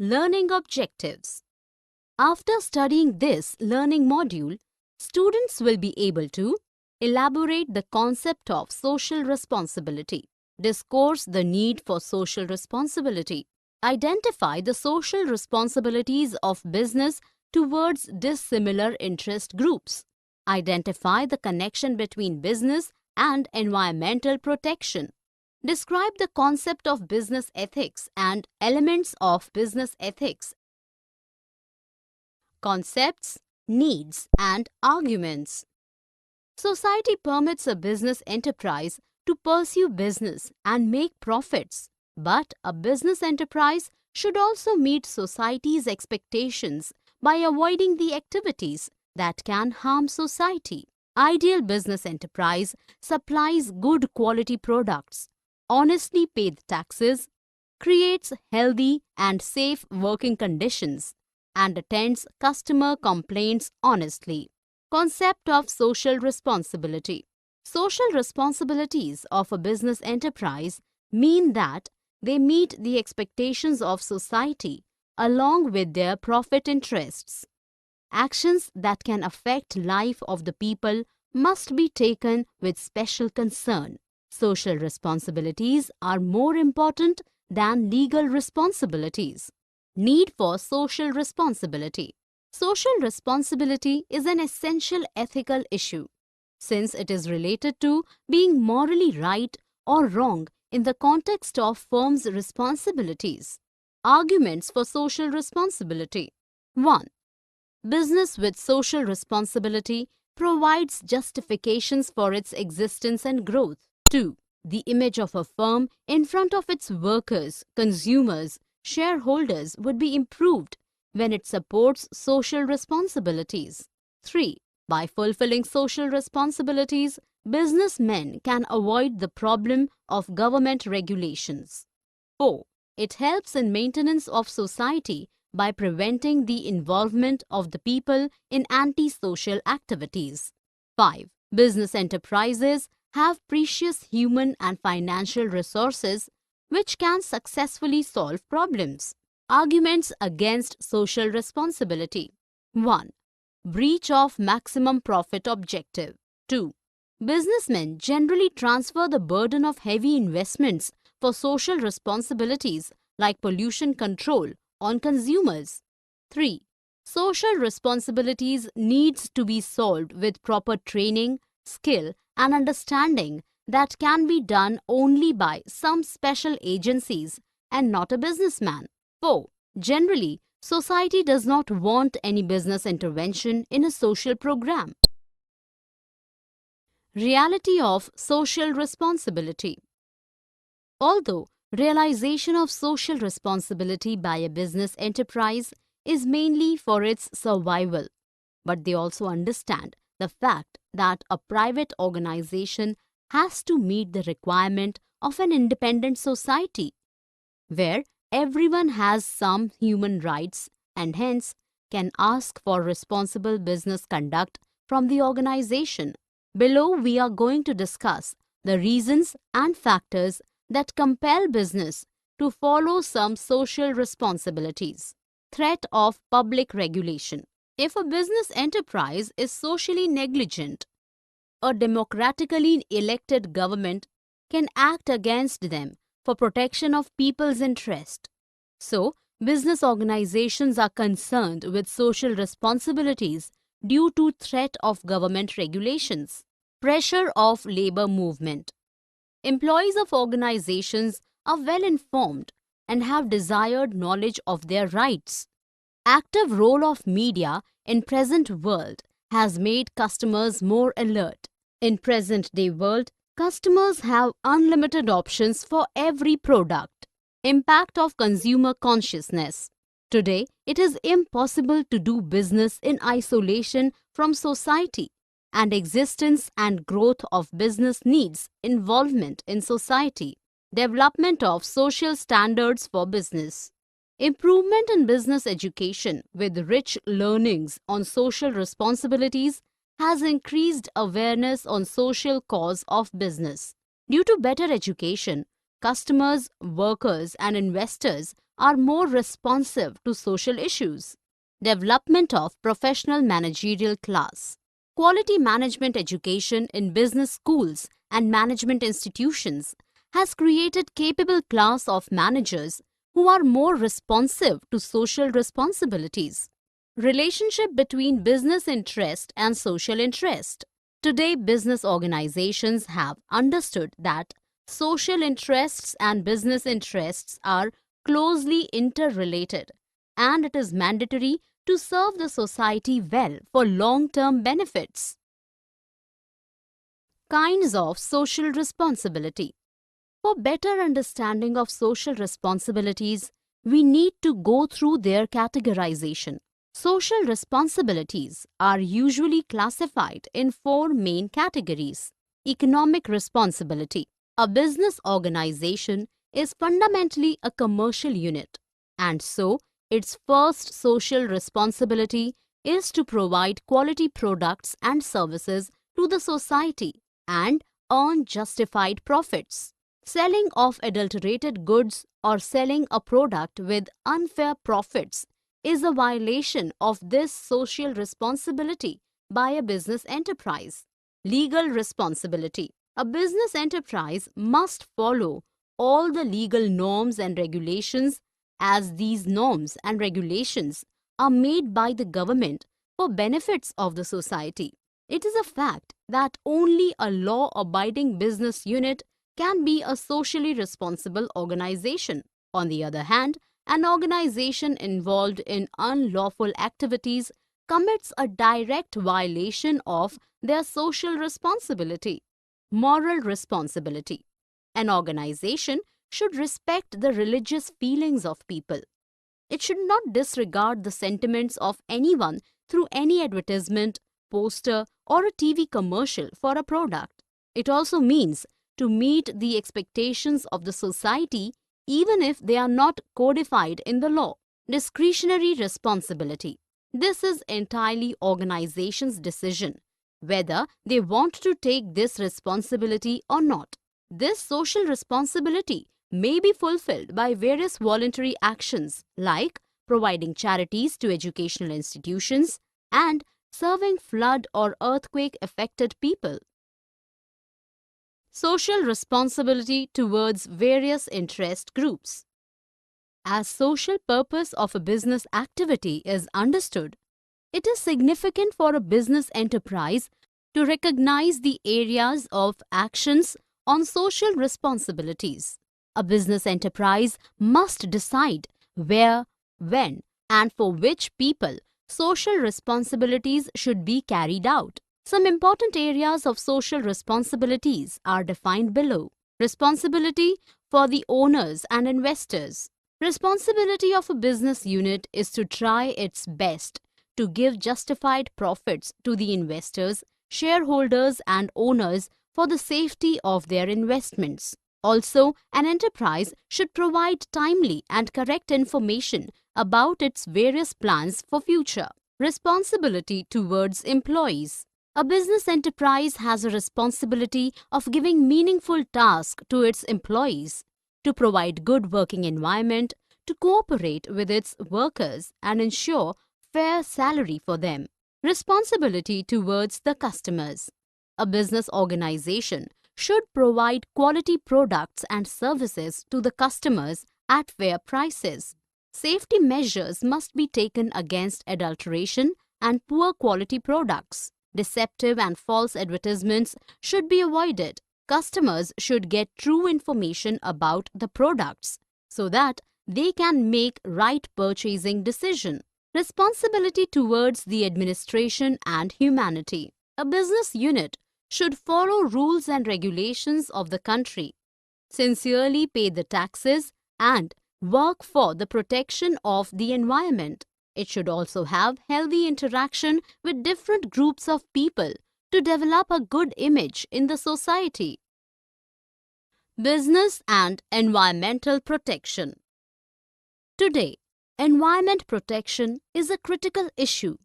Learning objectives. After studying this learning module, students will be able to elaborate the concept of social responsibility, discourse the need for social responsibility, identify the social responsibilities of business towards dissimilar interest groups, identify the connection between business and environmental protection, describe the concept of business ethics and elements of business ethics, concepts, needs, and arguments. Society permits a business enterprise to pursue business and make profits, but a business enterprise should also meet society's expectations by avoiding the activities that can harm society. Ideal business enterprise supplies good quality products, honestly pays taxes, creates healthy and safe working conditions, and attends customer complaints honestly. Concept of social responsibility. Social responsibilities of a business enterprise mean that they meet the expectations of society along with their profit interests. Actions that can affect life of the people must be taken with special concern. Social responsibilities are more important than legal responsibilities. Need for social responsibility. Social responsibility is an essential ethical issue, since it is related to being morally right or wrong in the context of firms' responsibilities. Arguments for social responsibility. 1. Business with social responsibility provides justifications for its existence and growth. 2. The image of a firm in front of its workers, consumers, shareholders would be improved when it supports social responsibilities. 3. By fulfilling social responsibilities, businessmen can avoid the problem of government regulations. 4. It helps in maintenance of society by preventing the involvement of the people in anti-social activities. 5. Business enterprises have precious human and financial resources which can successfully solve problems. Arguments against social responsibility. 1. Breach of maximum profit objective. 2. Businessmen generally transfer the burden of heavy investments for social responsibilities like pollution control on consumers. 3. Social responsibilities needs to be solved with proper training, skill, and understanding that can be done only by some special agencies and not a businessman. 4. Generally, society does not want any business intervention in a social program. Reality of social responsibility. Although realization of social responsibility by a business enterprise is mainly for its survival, but they also understand the fact that a private organization has to meet the requirement of an independent society, where everyone has some human rights and hence can ask for responsible business conduct from the organization. Below, we are going to discuss the reasons and factors that compel business to follow some social responsibilities. Threat of public regulation. If a business enterprise is socially negligent, a democratically elected government can act against them for protection of people's interest. So, business organizations are concerned with social responsibilities due to threat of government regulations. Pressure of labor movement. Employees of organizations are well informed and have desired knowledge of their rights. Active role of media in present world has made customers more alert. In present day world, customers have unlimited options for every product. Impact of consumer consciousness. Today, it is impossible to do business in isolation from society, and existence and growth of business needs involvement in society. Development of social standards for business. Improvement in business education with rich learnings on social responsibilities has increased awareness on social cause of business. Due to better education, customers, workers, and investors are more responsive to social issues. Development of professional managerial class. Quality management education in business schools and management institutions has created capable class of managers who are more responsive to social responsibilities. Relationship between business interest and social interest. Today, business organizations have understood that social interests and business interests are closely interrelated, and it is mandatory to serve the society well for long-term benefits. Kinds of social responsibility. For better understanding of social responsibilities, we need to go through their categorization. Social responsibilities are usually classified in four main categories. Economic responsibility. A business organization is fundamentally a commercial unit, and so its first social responsibility is to provide quality products and services to the society and earn justified profits. Selling of adulterated goods or selling a product with unfair profits is a violation of this social responsibility by a business enterprise. Legal responsibility. A business enterprise must follow all the legal norms and regulations, as these norms and regulations are made by the government for benefits of the society. It is a fact that only a law-abiding business unit can be a socially responsible organization. On the other hand, an organization involved in unlawful activities commits a direct violation of their social responsibility. Moral responsibility. An organization should respect the religious feelings of people. It should not disregard the sentiments of anyone through any advertisement, poster, or a TV commercial for a product. It also means to meet the expectations of the society even if they are not codified in the law. Discretionary responsibility. This is entirely organization's decision whether they want to take this responsibility or not. This social responsibility may be fulfilled by various voluntary actions like providing charities to educational institutions and serving flood or earthquake affected people. Social responsibility towards various interest groups. As social purpose of a business activity is understood, it is significant for a business enterprise to recognize the areas of actions on social responsibilities. A business enterprise must decide where, when, and for which people social responsibilities should be carried out. Some important areas of social responsibilities are defined below. Responsibility for the owners and investors. Responsibility of a business unit is to try its best to give justified profits to the investors, shareholders, and owners for the safety of their investments. Also, an enterprise should provide timely and correct information about its various plans for future. Responsibility towards employees. A business enterprise has a responsibility of giving meaningful tasks to its employees, to provide good working environment, to cooperate with its workers and ensure fair salary for them. Responsibility towards the customers. A business organization should provide quality products and services to the customers at fair prices. Safety measures must be taken against adulteration and poor quality products. Deceptive and false advertisements should be avoided. Customers should get true information about the products so that they can make right purchasing decision. Responsibility towards the administration and humanity. A business unit should follow rules and regulations of the country, sincerely pay the taxes, and work for the protection of the environment. It should also have healthy interaction with different groups of people to develop a good image in the society. Business and environmental protection. Today, environment protection is a critical issue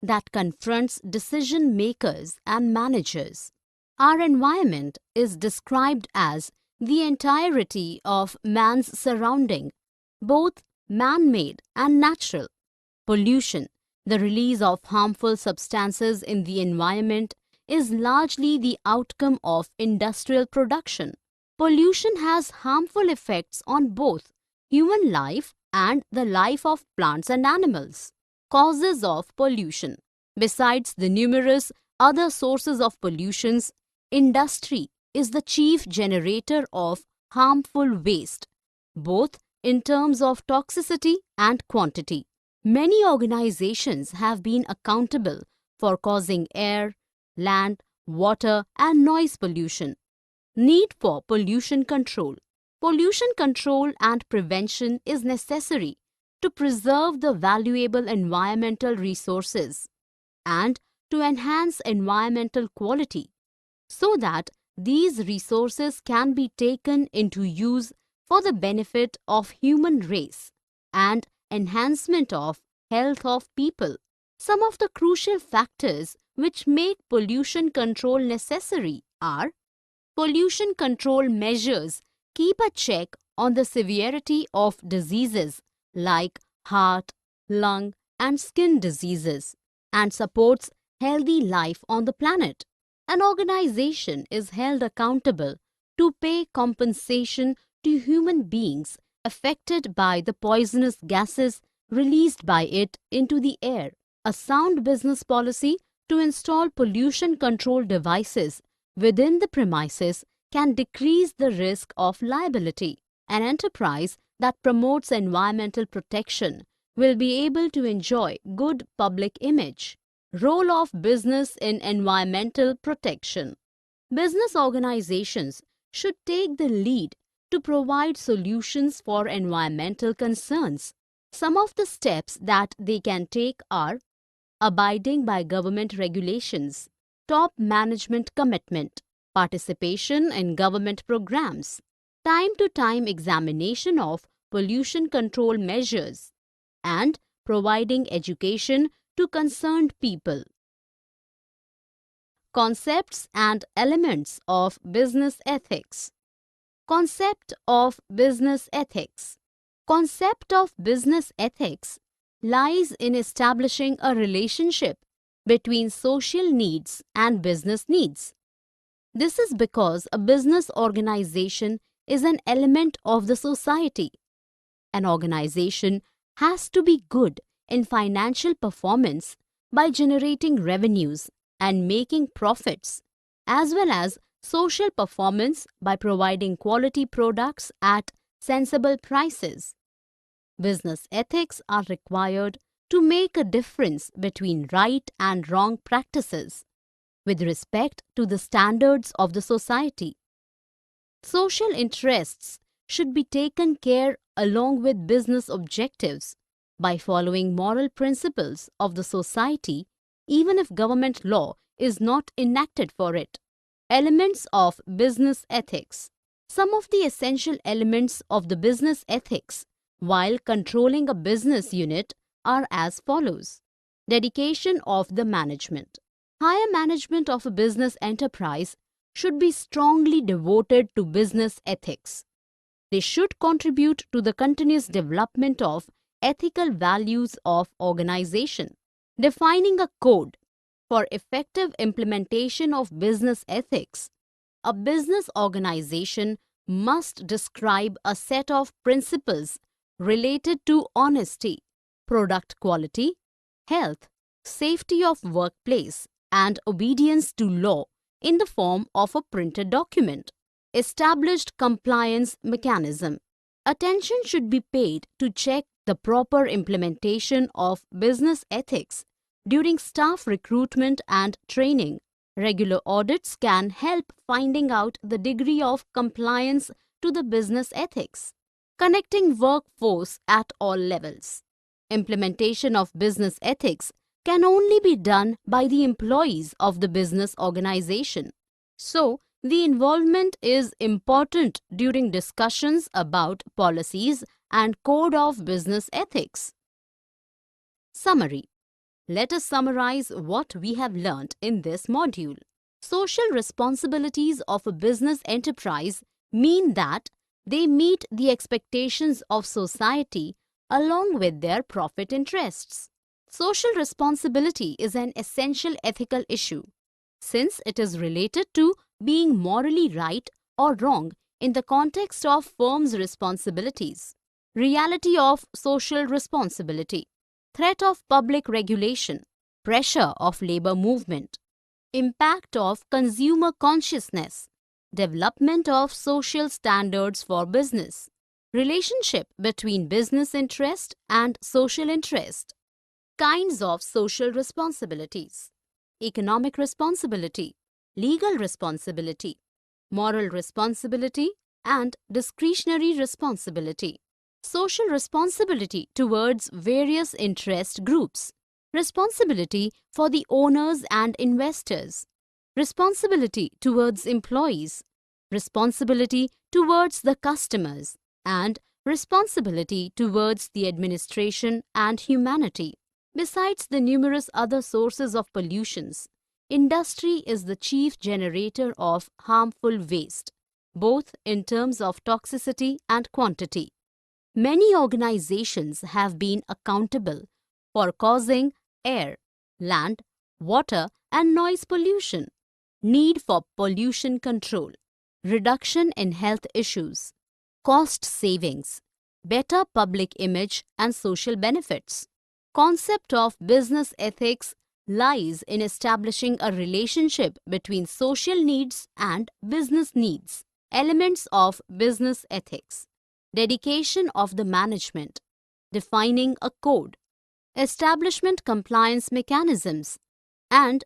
that confronts decision makers and managers. Our environment is described as the entirety of man's surrounding, both man-made and natural. Pollution, the release of harmful substances in the environment, is largely the outcome of industrial production. Pollution has harmful effects on both human life and the life of plants and animals. Causes of pollution. Besides the numerous other sources of pollutions, industry is the chief generator of harmful waste, both in terms of toxicity and quantity. Many organizations have been accountable for causing air, land, water, and noise pollution. Need for pollution control. Pollution control and prevention is necessary to preserve the valuable environmental resources and to enhance environmental quality so that these resources can be taken into use for the benefit of human race and enhancement of health of people. Some of the crucial factors which make pollution control necessary are: pollution control measures keep a check on the severity of diseases like heart, lung, and skin diseases and supports healthy life on the planet. An organization is held accountable to pay compensation to human beings affected by the poisonous gases released by it into the air. A sound business policy to install pollution control devices within the premises can decrease the risk of liability. An enterprise that promotes environmental protection will be able to enjoy good public image. Role of business in environmental protection. Business organizations should take the lead to provide solutions for environmental concerns. Some of the steps that they can take are: abiding by government regulations, top management commitment, participation in government programs, time-to-time examination of pollution control measures, and providing education to concerned people. Concepts and elements of business ethics. Concept of business ethics. Concept of business ethics lies in establishing a relationship between social needs and business needs. This is because a business organization is an element of the society. An organization has to be good in financial performance by generating revenues and making profits, as well as social performance by providing quality products at sensible prices. Business ethics are required to make a difference between right and wrong practices with respect to the standards of the society. Social interests should be taken care along with business objectives by following moral principles of the society, even if government law is not enacted for it. Elements of business ethics. Some of the essential elements of the business ethics while controlling a business unit are as follows. Dedication of the management. Higher management of a business enterprise should be strongly devoted to business ethics. They should contribute to the continuous development of ethical values of organization. Defining a code for effective implementation of business ethics. A business organization must describe a set of principles related to honesty, product quality, health, safety of workplace, and obedience to law in the form of a printed document. Established compliance mechanism. Attention should be paid to check the proper implementation of business ethics during staff recruitment and training. Regular audits can help finding out the degree of compliance to the business ethics. Connecting workforce at all levels. Implementation of business ethics can only be done by the employees of the business organization. So, the involvement is important during discussions about policies and code of business ethics. Summary. Let us summarize what we have learnt in this module. Social responsibilities of a business enterprise mean that they meet the expectations of society along with their profit interests. Social responsibility is an essential ethical issue since it is related to being morally right or wrong in the context of firms' responsibilities. Reality of social responsibility, threat of public regulation, pressure of labor movement, impact of consumer consciousness, development of social standards for business, relationship between business interest and social interest, kinds of social responsibilities, economic responsibility, legal responsibility, moral responsibility, and discretionary responsibility. Social responsibility towards various interest groups, responsibility for the owners and investors, responsibility towards employees, responsibility towards the customers, and responsibility towards the administration and humanity. Besides the numerous other sources of pollutions, industry is the chief generator of harmful waste, both in terms of toxicity and quantity. Many organizations have been accountable for causing air, land, water, and noise pollution, need for pollution control, reduction in health issues, cost savings, better public image and social benefits. Concept of business ethics lies in establishing a relationship between social needs and business needs. Elements of business ethics. Dedication of the management. Defining a code. Establishment compliance mechanisms and